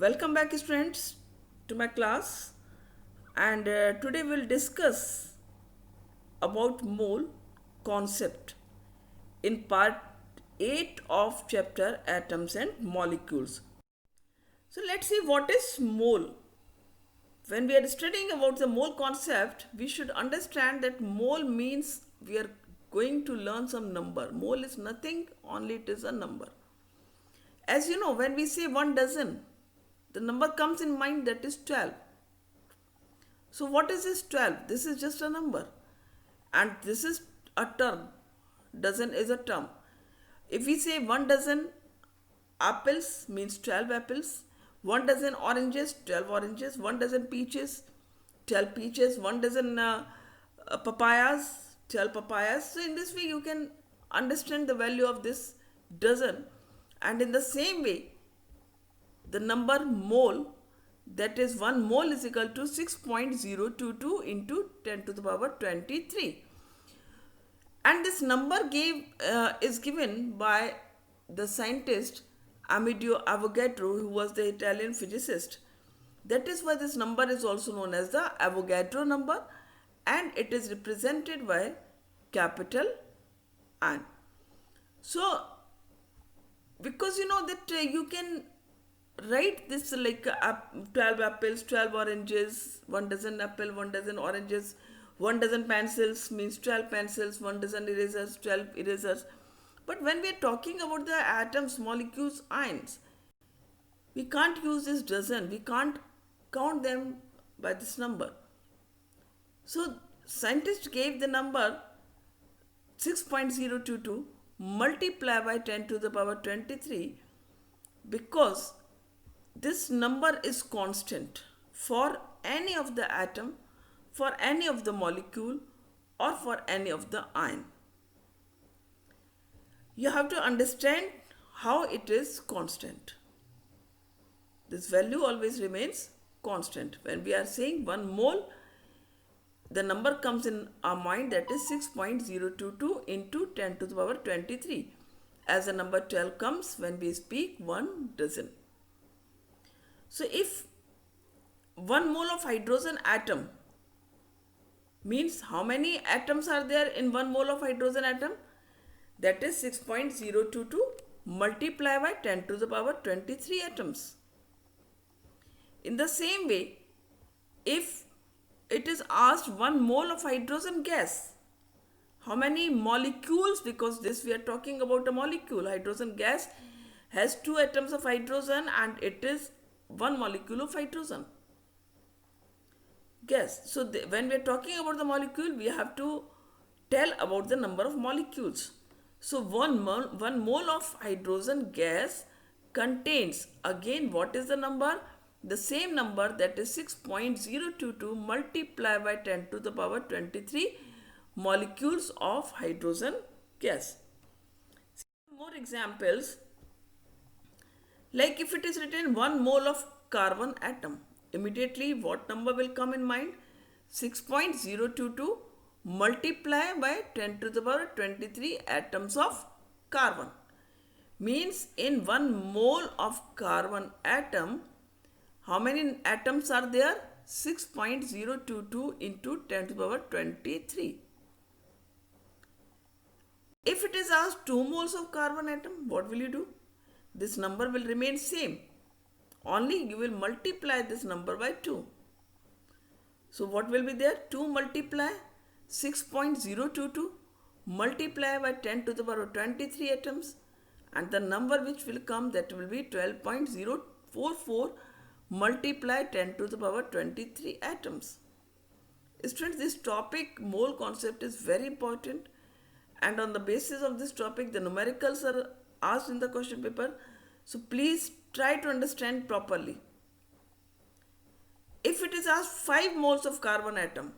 Welcome back, students, to my class. And today we'll discuss about mole concept in part 8 of chapter Atoms and Molecules. So let's see what is mole. When we are studying about the mole concept, we should understand that mole means we are going to learn some number. Mole is nothing, only it is a number. As you know, when we say 1 dozen, the number comes in mind, that is 12. So what is this 12? This is just a number. And this is a term. Dozen is a term. If we say 1 dozen apples means 12 apples, 1 dozen oranges, 12 oranges, 1 dozen peaches, 12 peaches, 1 dozen papayas, 12 papayas. So in this way you can understand the value of this dozen. And in the same way, the number mole, that is 1 mole is equal to 6.022 into 10 to the power 23. And this number is given by the scientist Amedeo Avogadro, who was the Italian physicist. That is why this number is also known as the Avogadro number, and it is represented by capital N. So, because you know that you can write this like 12 apples, 12 oranges, 1 dozen apple, 1 dozen oranges, 1 dozen pencils means 12 pencils, 1 dozen erasers, 12 erasers. But when we are talking about the atoms, molecules, ions, we can't use this dozen. We can't count them by this number. So scientists gave the number 6.022 multiply by 10 to the power 23 because this number is constant for any of the atom, for any of the molecule, or for any of the ion. You have to understand how it is constant. This value always remains constant. When we are saying 1 mole, the number comes in our mind, that is 6.022 into 10 to the power 23. As the number 12 comes when we speak 1 dozen. So if 1 mole of hydrogen atom means how many atoms are there in 1 mole of hydrogen atom? That is 6.022 multiplied by 10 to the power 23 atoms. In the same way, if it is asked 1 mole of hydrogen gas, how many molecules, because this we are talking about a molecule, hydrogen gas has 2 atoms of hydrogen and it is 1 molecule of hydrogen gas. So when we are talking about the molecule, we have to tell about the number of molecules. So 1 mole of hydrogen gas contains, again what is the number? The same number, that is 6.022 multiplied by 10 to the power 23 molecules of hydrogen gas. More examples, like if it is written 1 mole of carbon atom, immediately what number will come in mind? 6.022 multiply by 10 to the power 23 atoms of carbon. Means in 1 mole of carbon atom, how many atoms are there? 6.022 into 10 to the power 23. If it is asked 2 moles of carbon atom, what will you do? This number will remain same. Only you will multiply this number by 2. So what will be there? 2 multiply 6.022 multiply by 10 to the power 23 atoms, and the number which will come, that will be 12.044 multiply 10 to the power 23 atoms. Students, this topic mole concept is very important, and on the basis of this topic the numericals are asked in the question paper. So please try to understand properly. If it is asked 5 moles of carbon atom,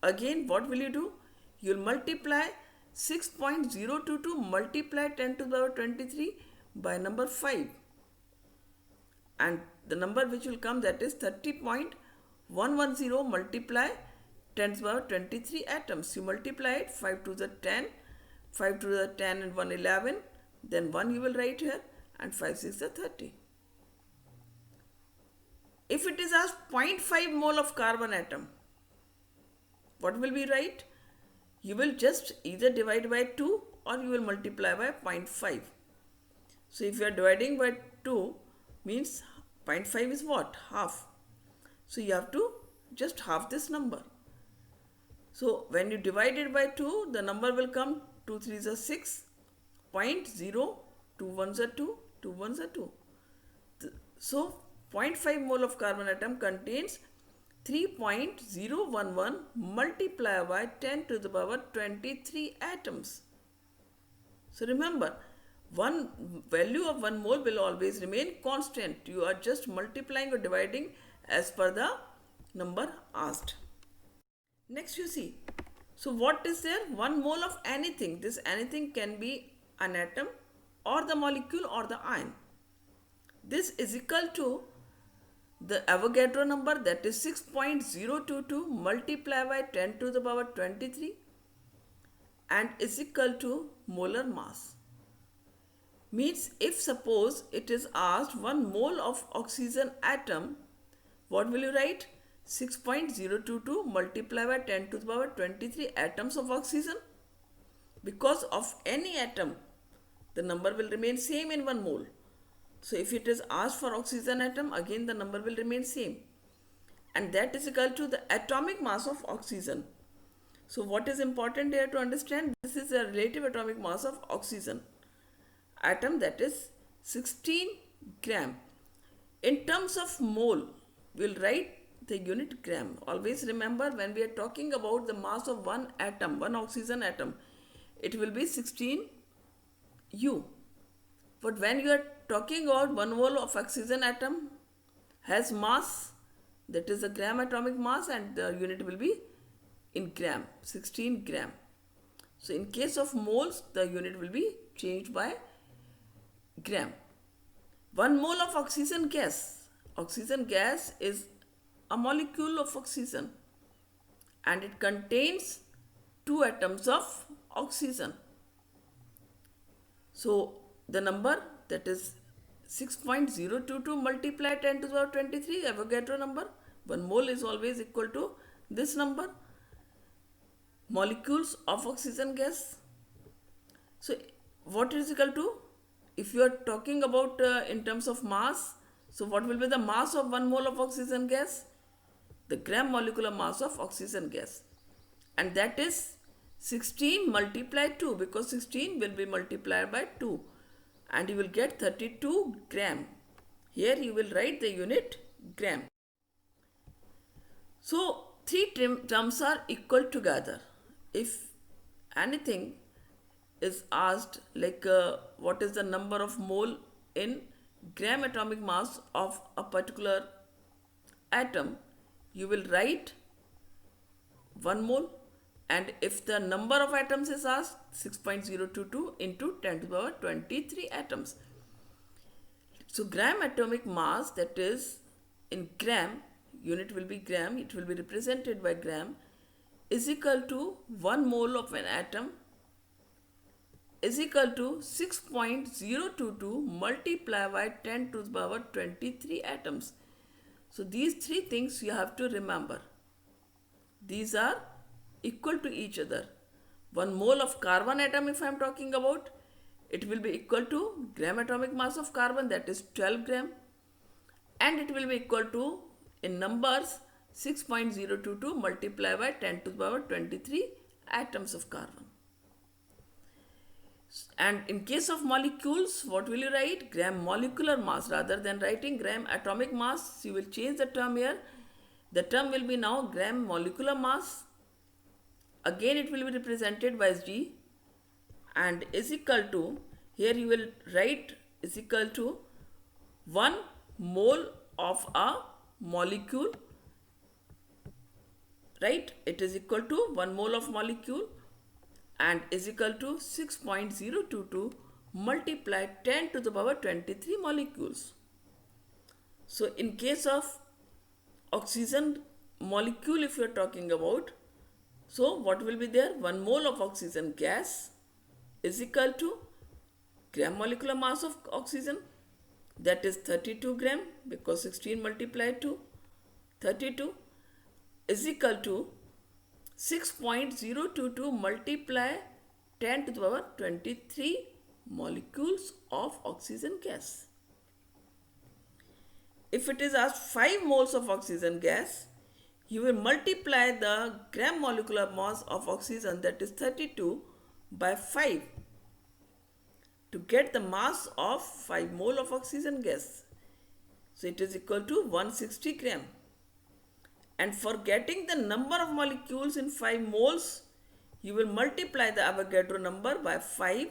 again what will you do? You will multiply 6.022 multiply 10 to the power 23 by number 5, and the number which will come, that is 30.110 multiply 10 to the power 23 atoms. You multiply it, 5 to the 10, 5 to the 10 and 1 11, then 1 you will write here, and 5 6 the 30. if it is as 0.5 mole of carbon atom, what will we write? You will just either divide by 2 or you will multiply by 0.5. So if you are dividing by 2, means 0.5 is what? Half. So you have to just half this number. So when you divide it by 2, the number will come 2 3s are 6, 0.0, 2 1s are 2, 2 1s are 2. So 0.5 mole of carbon atom contains 3.011 multiplied by 10 to the power 23 atoms. So remember, one value of 1 mole will always remain constant. You are just multiplying or dividing as per the number asked. Next you see. So what is there? 1 mole of anything. This anything can be an atom or the molecule or the ion. This is equal to the Avogadro number, that is 6.022 multiplied by 10 to the power 23 and is equal to molar mass. Means if suppose it is asked 1 mole of oxygen atom, what will you write? 6.022 multiplied by 10 to the power 23 atoms of oxygen. Because of any atom, the number will remain same in 1 mole. So if it is asked for oxygen atom, again the number will remain same. And that is equal to the atomic mass of oxygen. So what is important here to understand? This is the relative atomic mass of oxygen atom, that is 16 gram. In terms of mole, we will write the unit gram. Always remember, when we are talking about the mass of one atom, one oxygen atom, it will be 16 U. But when you are talking about 1 mole of oxygen atom has mass, that is the gram atomic mass, and the unit will be in gram, 16 gram. So in case of moles, the unit will be changed by gram. 1 mole of oxygen gas. Oxygen gas is a molecule of oxygen and it contains 2 atoms of oxygen. So the number, that is 6.022 multiplied 10 to the power 23, Avogadro number. 1 mole is always equal to this number, molecules of oxygen gas. So what is equal to? If you are talking about in terms of mass, so what will be the mass of 1 mole of oxygen gas? The gram molecular mass of oxygen gas. And that is 16 multiplied 2, because 16 will be multiplied by 2. And you will get 32 gram. Here you will write the unit gram. So 3 terms are equal together. If anything is asked, like what is the number of mole in gram atomic mass of a particular atom, you will write 1 mole. And if the number of atoms is asked, 6.022 into 10 to the power 23 atoms. So gram atomic mass, that is in gram, unit will be gram, it will be represented by gram, is equal to 1 mole of an atom is equal to 6.022 multiplied by 10 to the power 23 atoms. So these 3 things you have to remember. These are equal to each other. 1 mole of carbon atom, if I am talking about, it will be equal to gram atomic mass of carbon, that is 12 gram, and it will be equal to, in numbers, 6.022 multiplied by 10 to the power 23 atoms of carbon. And in case of molecules, what will you write? Gram molecular mass. Rather than writing gram atomic mass, you will change the term here. The term will be now gram molecular mass. Again it will be represented by G and is equal to, here you will write is equal to 1 mole of a molecule, right? It is equal to 1 mole of molecule and is equal to 6.022 multiplied 10 to the power 23 molecules. So in case of oxygen molecule, if you are talking about, so what will be there? 1 mole of oxygen gas is equal to gram molecular mass of oxygen, that is 32 gram, because 16 multiplied to 32 is equal to 6.022 multiply 10 to the power 23 molecules of oxygen gas. If it is asked 5 moles of oxygen gas, you will multiply the gram molecular mass of oxygen, that is 32, by 5 to get the mass of 5 mole of oxygen gas. So it is equal to 160 gram. And for getting the number of molecules in 5 moles, you will multiply the Avogadro number by 5,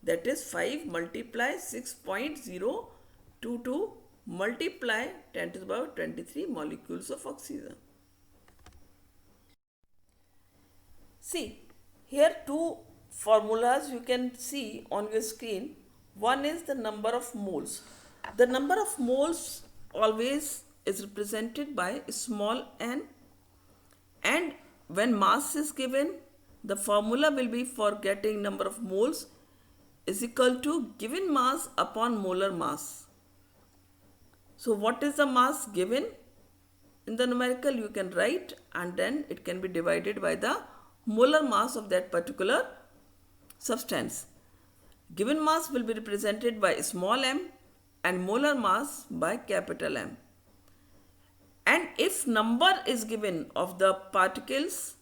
that is 5 multiply 6.022 multiply 10 to the power 23 molecules of oxygen. See, here two formulas you can see on your screen. One is the number of moles. The number of moles always is represented by small n, and when mass is given, the formula will be for getting number of moles is equal to given mass upon molar mass. So what is the mass given in the numerical? You can write, and then it can be divided by the molar mass of that particular substance. Given mass will be represented by small m and molar mass by capital M. And if number is given of the particles,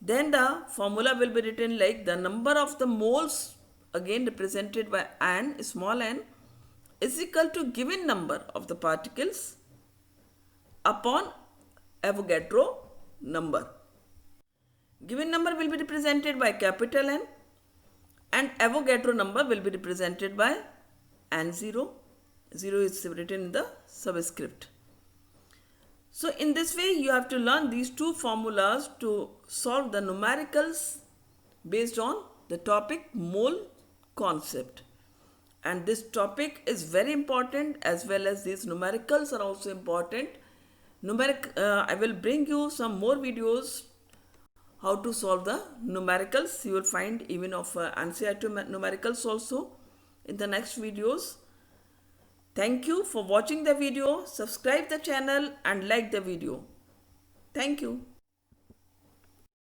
then the formula will be written like the number of the moles, again represented by n, small n, is equal to given number of the particles upon Avogadro number. Given number will be represented by capital N, and Avogadro number will be represented by N0. 0 is written in the subscript. So in this way you have to learn these two formulas to solve the numericals based on the topic mole concept. And this topic is very important, as well as these numericals are also important. I will bring you some more videos how to solve the numericals. You will find even of NCERT numericals also in the next videos. Thank you for watching the video. Subscribe the channel and like the video. Thank you.